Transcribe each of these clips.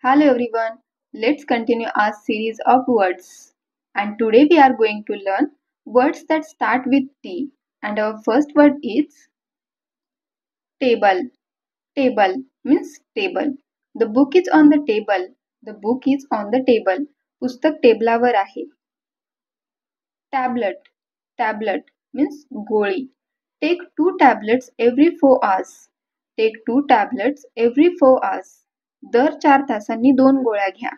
Hello everyone, let's continue our series of words. And today we are going to learn words that start with T. And our first word is table. Table means table. The book is on the table. The book is on the table. पुस्तक टेबलावर आहे. Tablet. Tablet means गोळी. Take 2 tablets every 4 hours. Take 2 tablets every 4 hours. दर 4 तासांनी 2 गोळ्या घ्या.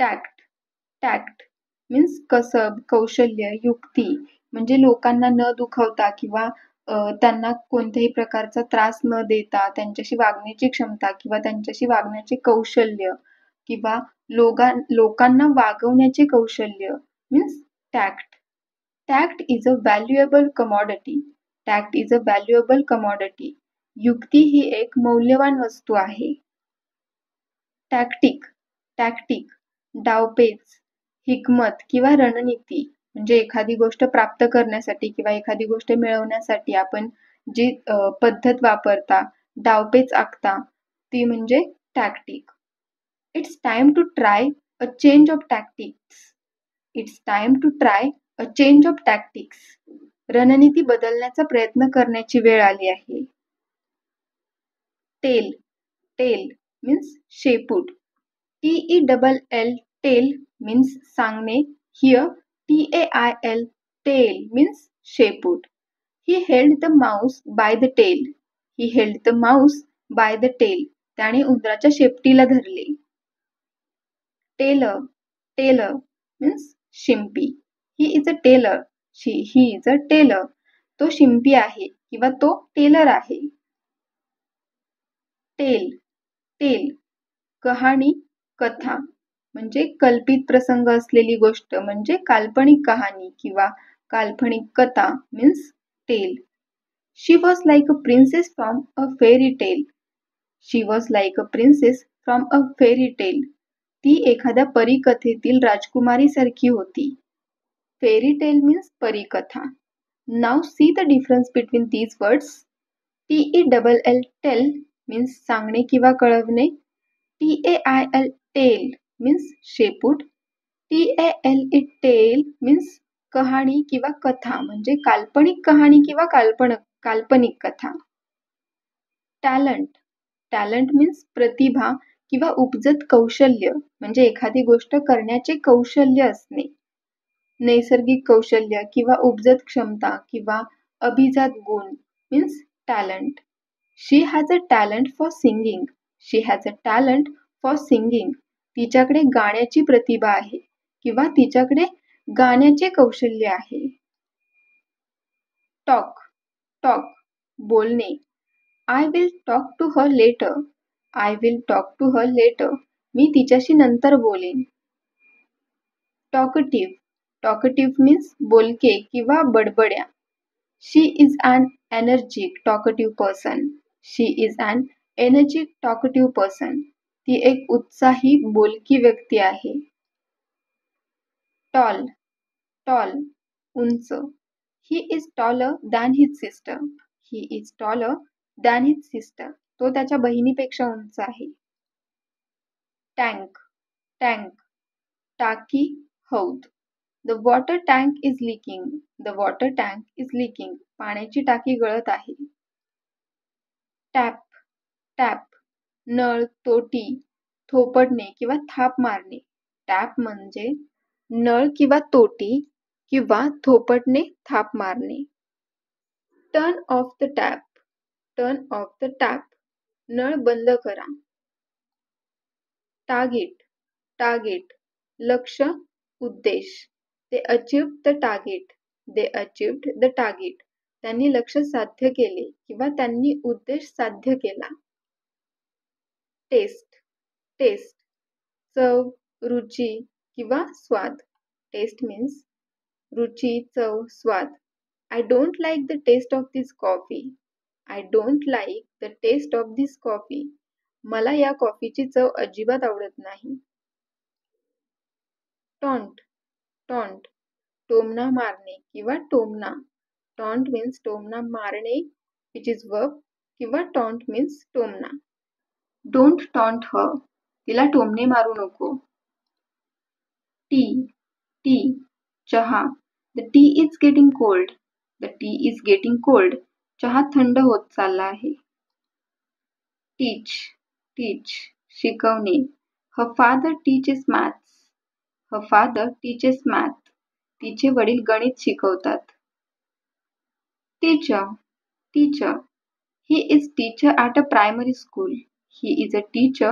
Tact. Tact means कसब, कौशल्य, युक्ती म्हणजे लोकांना न दुखवता किंवा त्यांना कोणत्याही प्रकारचा त्रास न देता त्यांच्याशी वागण्याची क्षमता किंवा त्यांच्याशी वागण्याचे कौशल्य किंवा लोकांना वागवण्याचे कौशल्य means tact. Tact is a valuable commodity. Tact is a valuable commodity. युक्ती ही एक मौल्यवान वस्तू आहे. टॅक्टिक. टॅक्टिक डावपेच, हिकमत किंवा रणनीती म्हणजे एखादी गोष्ट प्राप्त करण्यासाठी किंवा एखादी गोष्ट मिळवण्यासाठी आपण जी पद्धत वापरता, डावपेच आखता ती म्हणजे tactic. It's time to try a change of tactics. It's time to try a change of tactics. रणनीती बदलण्याचा प्रयत्न करण्याची वेळ आली आहे. टेल. टेल मीन्स शेपूट. TELL टेल means सांगणे. Here TAIL tail means शेपूट. He held the mouse by the tail. He held the mouse by the tail. त्याने उंदराच्या शेपटीला धरले. Tailor. Tailor means Shimpi. He is a tailor. He is a tailor. तो शिंपी आहे किंवा तो teller आहे. Tell. Tail कहाणी, कथा म्हणजे कल्पित प्रसंग असलेली गोष्ट म्हणजे काल्पनिक कहाणी किंवा काल्पनिक कथा means tale. She was like a princess from a fairy tale. She was like a princess from a fairy tale. ती एखाद्या परीकथेतील राजकुमारी सारखी होती. फेरी टेल मीन्स परीकथा. Now see the difference between these words. TELL tell means सांगणे किंवा कळवणे. TAIL टेल मीन्स शेपूट. TALE टेल मीन्स कहाणी किंवा कथा म्हणजे काल्पनिक कहाणी किंवा काल्पनिक कथा. टॅलेंट. टॅलेंट मीन्स प्रतिभा किंवा उपजत कौशल्य म्हणजे एखादी गोष्ट करण्याचे कौशल्य असणे. नैसर्गिक कौशल्य किंवा उपजत क्षमता किंवा अभिजात गुण means talent. She has a talent for singing. She has a talent for singing. तिच्याकडे गाण्याची प्रतिभा आहे किंवा तिच्याकडे गाण्याचे कौशल्य आहे. टॉक. टॉक बोलणे. I will talk to her later. I will talk to her later. मी तिच्याशी नंतर बोलेन. टॉकटिव्ह. टॉकटिव्ह मीन्स बोलके किंवा बडबड्या. She is an energetic talkative person. She is an energetic talkative person. ती एक उत्साही बोलकी व्यक्ती आहे. टॉल. टॉल उंच. He is taller than his sister. He is taller than his sister. तो त्याच्या बहिणीपेक्षा उंच आहे. टँक. टँक टाकी, हौद. The water tank is leaking. The water tank is leaking. पाण्याची टाकी गळत आहे. टॅप. टॅप नळ, तोटी, थोपटणे किंवा थाप मारणे. टॅप म्हणजे नळ किंवा तोटी किंवा थोपटणे, थाप मारणे. Turn off the tap. Turn off the tap नळ बंद करा. टार्गेट. टार्गेट लक्ष्य, उद्देश. They achieved the target. They achieved the target. त्यांनी लक्ष्य साध्य केले किंवा त्यांनी उद्देश साध्य केला. टेस्ट. टेस्ट चव, रुची किंवा स्वाद. टेस्ट मीन्स रुची, चव, स्वाद. I don't like the taste of this coffee. I don't like the taste of this coffee. मला या कॉफीची चव अजिबात आवडत नाही. टॉन्ट. टॉन्ट टोमणा मारणे किंवा टोमणा. टॉन्ट मीन्स टोमणा मारणे विच इज वर्ब किंवा टॉन्ट मीन्स टोमणा. डोंट टॉन्ट हर, तिला टोमणे मारू नको. टी, टी, चहा. The T is getting cold. The T is getting cold. चहा थंड होत चालला आहे. टीच, टीच, शिकवणे. Her father teaches maths. Her father teaches math. तिचे वडील गणित शिकवतात. Teacher, teacher. He is teacher at a primary school. He is a teacher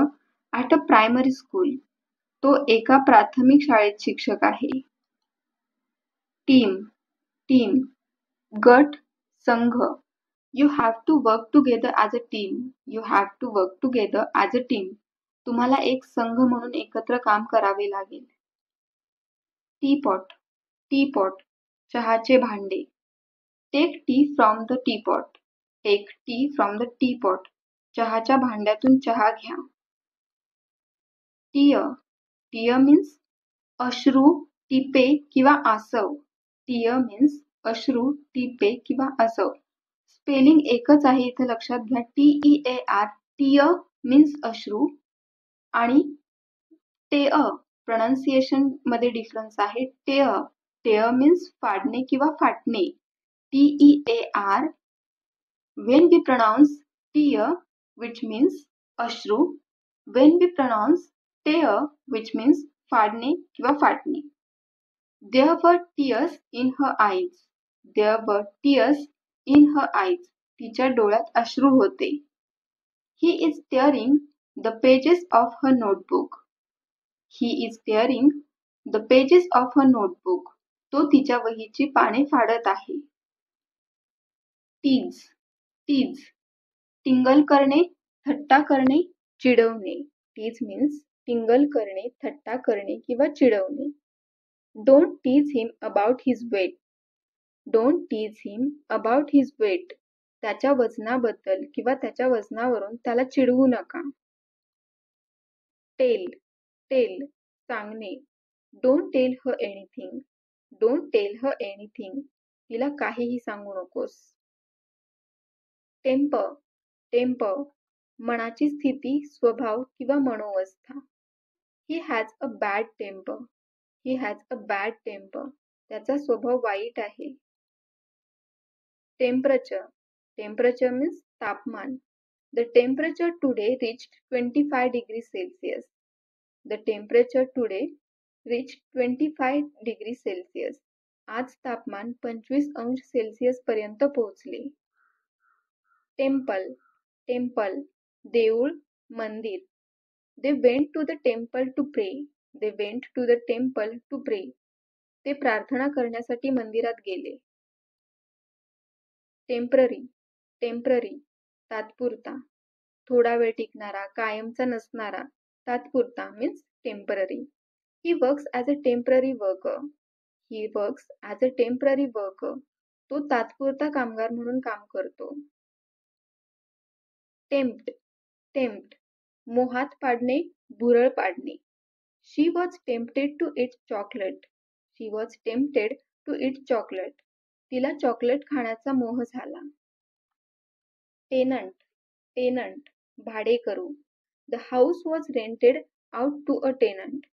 at a primary school. तो एका प्राथमिक शाळेत शिक्षक आहे. टीम, टीम, गट, संघ. You have to work together as a team. You have to work together as a team. तुम्हाला एक संघ म्हणून एकत्र काम करावे लागेल. टीपॉट, टीपॉट, चहाचे भांडे. Take tea from the teapot. Take tea from the teapot. चहाच्या भांड्यातून चहा घ्या. टीयर, टीयर मीन्स अश्रू, टिपे किंवा आसव. टीयर मीन्स अश्रू, टिपे किंवा आसव. स्पेलिंग एकच आहे इथे लक्षात घ्या. TEAR. टीयर मीन्स अश्रू आणि टेअर प्रोनाउन्सिएशन मध्ये डिफरन्स आहे. टेअर, टेअर मीन्स फाडणे किंवा फाटणे. TEAR. When we pronounce tear, which means अश्रू, when we pronounce tear, which means फाडणे किंवा फाटणे. There were tears in her eyes. There were tears in her eyes. तिच्या डोळ्यात अश्रू होते. He is tearing the pages of her notebook. He is tearing the pages of her notebook. तो तिच्या वहीची पाने फाडत आहे. Tease, tease, टिंगल करणे, थट्टा करणे, चिडवणे. टीज मीन्स टिंगल करणे, थट्टा करणे किंवा चिडवणे. Don't tease him about his weight. Don't tease him about his weight. त्याच्या वजनाबद्दल किंवा त्याच्या वजनावरून त्याला चिडवू नका. टेल, टेल, सांगणे. Don't tell her anything. Don't tell her anything. तिला काहीही सांगू नकोस. टेम्पर, टेम्पर, मनाची स्थिती, स्वभाव किंवा मनोवस्था. He has a bad temper. He has a bad temper. त्याचा स्वभाव वाईट आहे. टेम्परेचर, टेम्परेचर मीन्स तापमान. The temperature today reached 25 degree Celsius. The temperature today reached 25 degree Celsius. आज तापमान 25 अंश सेल्सिअस पर्यंत पोहोचले. टेम्पल, टेम्पल, देऊळ, मंदिर. They went to the temple to pray. They went to the temple to pray. ते प्रार्थना करण्यासाठी मंदिरात गेले. टेम्पररी, टेम्पररी, तात्पुरता, थोडा वेळ टिकणारा, कायमचा नसणारा. तात्पुरता means temporary. He works as a temporary worker. He works as a temporary worker. तो तात्पुरता कामगार म्हणून काम करतो. टेम्प्ट, टेम्प्ट, मोहात पाडणे, भुरळ पाडणे. She was tempted to eat chocolate. She was tempted to eat chocolate. तिला चॉकलेट खाण्याचा मोह झाला. टेनंट, टेनंट, भाडेकरू. The house was rented out to a tenant.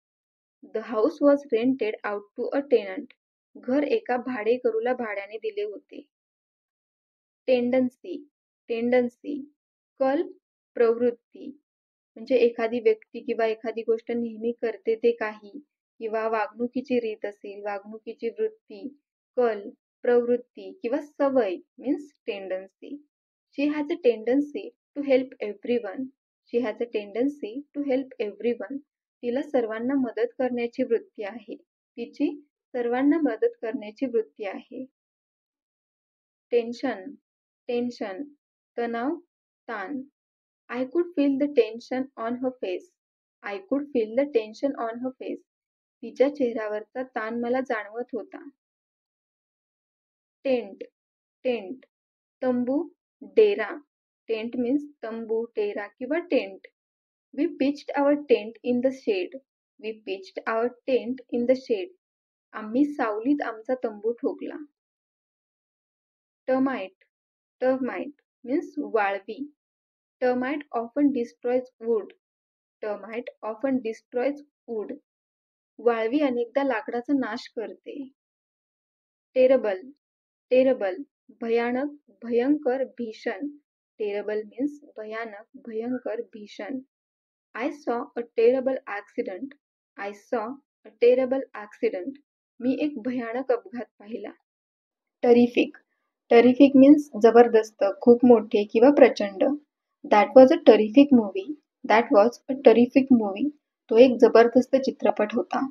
The house was rented out to a tenant. घर एका भाडेकरूला भाड्याने दिले होते. टेंडन्सी, टेंडन्सी, कल, प्रवृत्ती. म्हणजे एखादी व्यक्ती किंवा एखादी गोष्ट नेहमी करते ते काही किंवा वागणुकीची रीत असेल, वागणुकीची वृत्ती, कल, प्रवृत्ती किंवा सवय means tendency. She has a tendency to help everyone. She has a tendency to help everyone. तिला सर्वांना मदत करण्याची वृत्ती आहे. तिची सर्वांना मदत करण्याची वृत्ती आहे. टेन्शन, टेन्शन, तणाव, ताण. I could feel the tension on her face. I could feel the tension on her face. तिच्या चेहऱ्यावरचा ताण मला जाणवत होता. टेंट, टेंट, तंबू, डेरा. टेंट मीन्स तंबू, डेरा किंवा tent. We pitched our tent in the shade. We pitched our tent in the shade. आम्ही सावलीत आमचा तंबू ठोकला. टर्माइट, टर्माइट मीन्स वाळवी. Termite often destroys wood. Termite often destroys wood. वाळवी अनेकदा लाकडाचा नाश करते. Terrible, terrible, भयानक, भयंकर, भीषण. Terrible means भयानक, भयंकर, भीषण. I saw a terrible accident. I saw a terrible accident. मी एक भयानक अपघात पाहिला. Terrific. Terrific means जबरदस्त, खूप मोठे किंवा प्रचंड. That was a terrific movie. That was a terrific movie. तो एक जबरदस्त चित्रपट होता.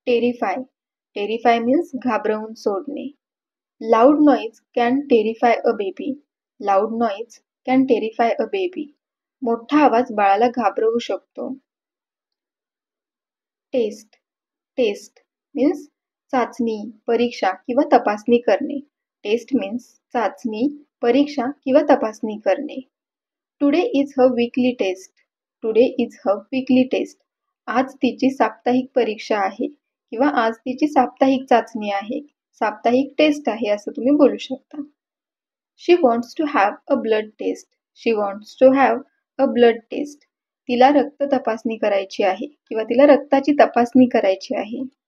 Terrify. Terrify means घाबरवून सोडणे. Loud noise can terrify a baby. Loud noise can terrify a baby. मोठा आवाज बाळाला घाबरवू शकतो. Test. Test means चाचणी, परीक्षा किंवा तपासणी करणे. टेस्ट means चाचणी, परीक्षा किंवा तपासणी करणे. Today is her weekly test. Today is her weekly test. आज तिची साप्ताहिक परीक्षा आहे किंवा आज तिची साप्ताहिक चाचणी आहे. साप्ताहिक टेस्ट आहे असं तुम्ही बोलू शकता. She wants to have a blood test. She wants to have a blood test. तिला रक्त तपासणी करायची आहे किंवा तिला रक्ताची तपासणी करायची आहे.